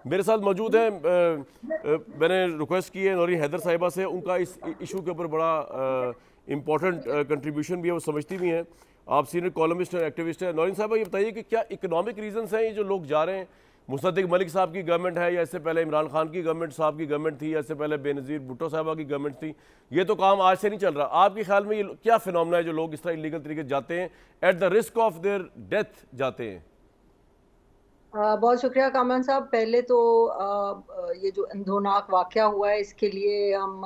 میرے ساتھ موجود ہیں، میں نے ریکویسٹ کی ہے نورین حیدر صاحبہ سے، ان کا اس ایشو کے اوپر بڑا امپورٹنٹ کنٹریبیوشن بھی ہے، وہ سمجھتی بھی ہیں، آپ سینئر کالمسٹ ہیں، ایکٹیوسٹ ہیں۔ نورین صاحبہ یہ بتائیے کہ کیا اکنامک ریزنز ہیں یہ جو لوگ جا رہے ہیں؟ مصدق ملک صاحب کی گورنمنٹ ہے، یا اس سے پہلے عمران خان کی گورنمنٹ صاحب کی گورنمنٹ تھی، یا اس سے پہلے بے نظیر بھٹو صاحبہ کی گورنمنٹ تھی؟ یہ تو کام آج سے نہیں چل رہا۔ آپ کے خیال میں یہ کیا فینومنا ہے جو لوگ اس طرح انلیگل طریقے سے جاتے ہیں، at the risk of their death جاتے ہیں؟ بہت شکریہ کامران صاحب۔ پہلے تو یہ جو اندھوناک واقعہ ہوا ہے اس کے لیے ہم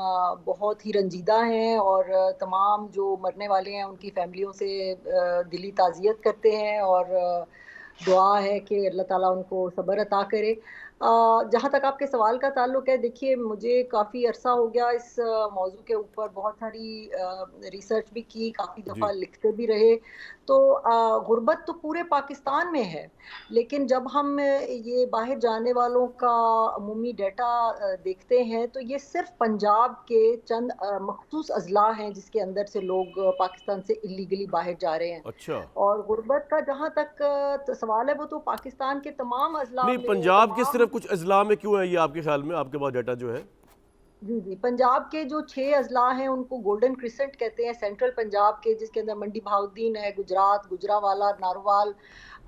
بہت ہی رنجیدہ ہیں، اور تمام جو مرنے والے ہیں ان کی فیملیوں سے دلی تعزیت کرتے ہیں، اور دعا ہے کہ اللہ تعالیٰ ان کو صبر عطا کرے۔ جہاں تک آپ کے سوال کا تعلق ہے، دیکھیے مجھے کافی عرصہ ہو گیا اس موضوع کے اوپر، بہت ساری ریسرچ بھی کی، کافی جی دفعہ لکھتے بھی رہے۔ تو غربت تو پورے پاکستان میں ہے، لیکن جب ہم یہ باہر جانے والوں کا عمومی ڈیٹا دیکھتے ہیں تو یہ صرف پنجاب کے چند مخصوص اضلاع ہیں جس کے اندر سے لوگ پاکستان سے اللیگلی باہر جا رہے ہیں۔ اچھا، اور غربت کا جہاں تک سوال ہے، وہ تو پاکستان کے تمام اضلاع نہیں میں پنجاب کے تمام۔ صرف کچھ اضلاع میں کیوں ہے یہ آپ کے خیال میں، آپ کے پاس ڈیٹا جو ہے؟ جی جی، پنجاب کے جو 6 اضلاع ہیں ان کو گولڈن کرسنٹ کہتے ہیں، سینٹرل پنجاب کے، جس کے اندر منڈی بہاؤالدین ہے، گجرات، گجراوالا، ناروال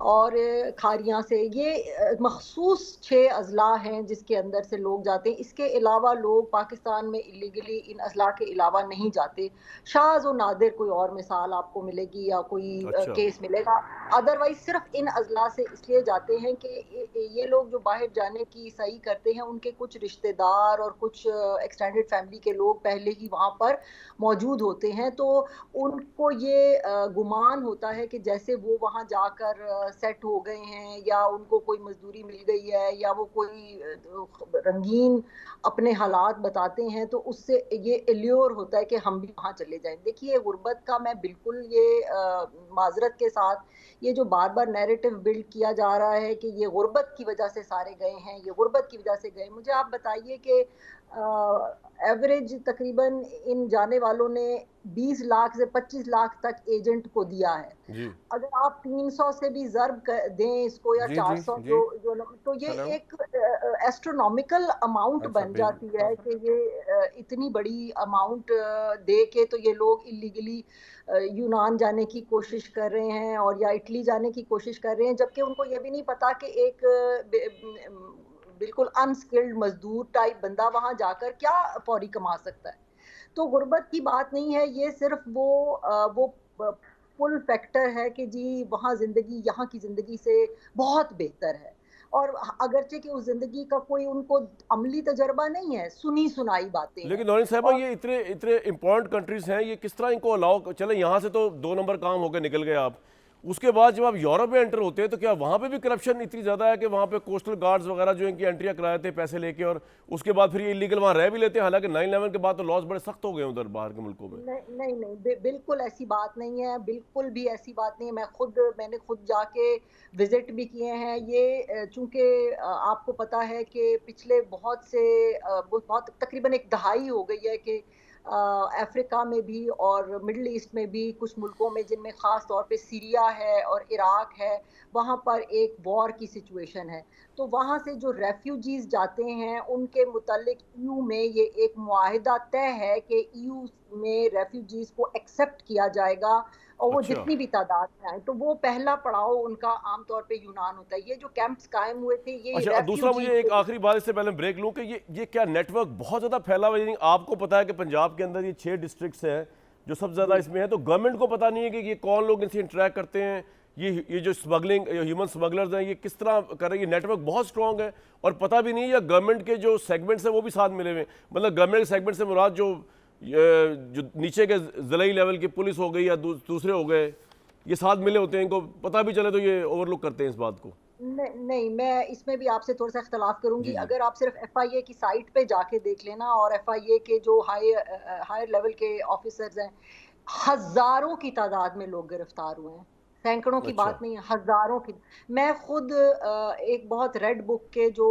اور کھاریاں سے، یہ مخصوص 6 اضلاع ہیں جس کے اندر سے لوگ جاتے ہیں۔ اس کے علاوہ لوگ پاکستان میں اللیگلی ان اضلاع کے علاوہ نہیں جاتے۔ شاذ و نادر کوئی اور مثال آپ کو ملے گی یا کوئی اچھا، کیس ملے گا، ادروائز صرف ان اضلاع سے اس لیے جاتے ہیں کہ یہ لوگ جو باہر جانے کی صحیح کرتے ہیں ان کے کچھ رشتہ دار اور کچھ ایکسٹینڈڈ فیملی کے لوگ پہلے ہی وہاں پر موجود ہوتے ہیں، تو ان کو یہ گمان ہوتا ہے کہ جیسے وہ وہاں جا کر سیٹ ہو گئے ہیں، یا ان کو کوئی مزدوری مل گئی ہے، یا وہ کوئی رنگین اپنے حالات بتاتے ہیں، تو اس سے یہ ایلیور ہوتا ہے کہ ہم بھی وہاں چلے جائیں۔ دیکھیے غربت کا میں بالکل یہ معذرت کے ساتھ یہ جو بار بار نیریٹو بلڈ کیا جا رہا ہے کہ یہ غربت کی وجہ سے سارے گئے ہیں، یہ غربت کی وجہ سے گئے، مجھے آپ بتائیے کہ ایوریج تقریباً ان جانے والوں نے 20 لاکھ سے 25 لاکھ تک ایجنٹ کو دیا ہے۔ جی اگر آپ 300 سے بھی ضرب دیں اس کو، یا جی چار جی سو جی، تو ہلو، یہ ایک ایسٹرونومیکل اماؤنٹ اچھا بن بھیج، جاتی ہے کہ یہ اتنی بڑی اماؤنٹ دے کے تو یہ لوگ اللیگلی یونان جانے کی کوشش کر رہے ہیں، اور یا اٹلی جانے کی کوشش کر رہے ہیں، جبکہ ان کو یہ بھی نہیں پتا کہ ایک بالکل انسکلڈ مزدور ٹائپ بندہ وہاں جا کر کیا فوری کما سکتا ہے۔ تو غربت کی بات نہیں ہے، یہ صرف وہ پل فیکٹر ہے کہ جی وہاں زندگی یہاں کی زندگی سے بہت بہتر ہے، اور اگرچہ کہ اس زندگی کا کوئی ان کو عملی تجربہ نہیں ہے، سنی سنائی باتیں ہیں۔ لیکن نورین صاحبہ اور یہ اتنے اتنے امپورٹنٹ کنٹریز ہیں، یہ کس طرح ان کو الاؤ، چلیں یہاں سے تو 2 نمبر کام ہو کے نکل گئے آپ، اس کے بعد جب آپ یورپ میں انٹر ہوتے ہیں تو کیا وہاں پہ بھی کرپشن اتنی زیادہ ہے کہ وہاں پہ کوسٹل گارڈز وغیرہ جو ان کی انٹریاں کرائے تھے پیسے لے کے، اور اس کے بعد پھر یہ انلیگل وہاں رہ بھی لیتے ہیں، حالانکہ 9/11 کے بعد تو لاز بڑے سخت ہو گئے ادھر باہر کے ملکوں میں؟ نہیں نہیں نہیں، بالکل ایسی بات نہیں ہے، بالکل بھی ایسی بات نہیں ہے۔ میں نے خود جا کے وزٹ بھی کیے ہیں یہ، چونکہ آپ کو پتا ہے کہ پچھلے بہت تقریباً 1 دہائی ہو گئی ہے کہ افریقہ میں بھی اور مڈل ایسٹ میں بھی کچھ ملکوں میں، جن میں خاص طور پہ سیریا ہے اور عراق ہے، وہاں پر ایک وار کی سچویشن ہے۔ تو وہاں سے جو ریفیوجیز جاتے ہیں ان کے متعلق ایو میں یہ ایک معاہدہ طے ہے کہ ایو میں ریفیوجیز کو ایکسیپٹ کیا جائے گا، اور وہ اچھا جتنی بھی تعداد میں آئیں۔ تو وہ پہلا پڑاؤ ان کا عام طور پہ یونان ہوتا ہے۔ یہ جو کیمپس قائم ہوئے تھے یہ اچھا، دوسرا مجھے ریفیوجیز ایک کے لیے۔ آخری بات اس سے پہلے بریک لوں کہ یہ کیا نیٹ ورک بہت زیادہ پھیلا ہوا ہے؟ یعنی آپ کو پتا ہے کہ پنجاب کے اندر یہ 6 ڈسٹرکٹس ہیں جو سب سے زیادہ جی اس میں ہیں، تو گورنمنٹ کو پتا نہیں ہے کہ یہ کون لوگ ان سے انٹریکٹ کرتے ہیں، یہ جو سمگلنگ ہیومن سمگلرز ہیں یہ کس طرح کر رہے ہیں؟ یہ نیٹ ورک بہت سٹرونگ ہے اور پتہ بھی نہیں، یا گورنمنٹ کے جو سیگمنٹس ہیں وہ بھی ساتھ ملے ہوئے ہیں؟ مطلب گورنمنٹ کے سیگمنٹ سے مراد جو نیچے کے ضلعی لیول کی پولیس ہو گئی یا دوسرے ہو گئے، یہ ساتھ ملے ہوتے ہیں، ان کو پتہ بھی چلے تو یہ اوور لک کرتے ہیں اس بات کو؟ نہیں، میں اس میں بھی آپ سے تھوڑا سا اختلاف کروں جی گی۔ جی، اگر آپ صرف ایف آئی اے کی سائٹ پہ جا کے دیکھ لینا، اور ایف آئی اے کے جو ہائر لیول کے آفیسرز ہیں، ہزاروں کی تعداد میں لوگ گرفتار ہوئے ہیں، سینکڑوں کی اچھا، بات نہیں ہے، ہزاروں کی۔ میں خود ایک بہت ریڈ بک کے جو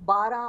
12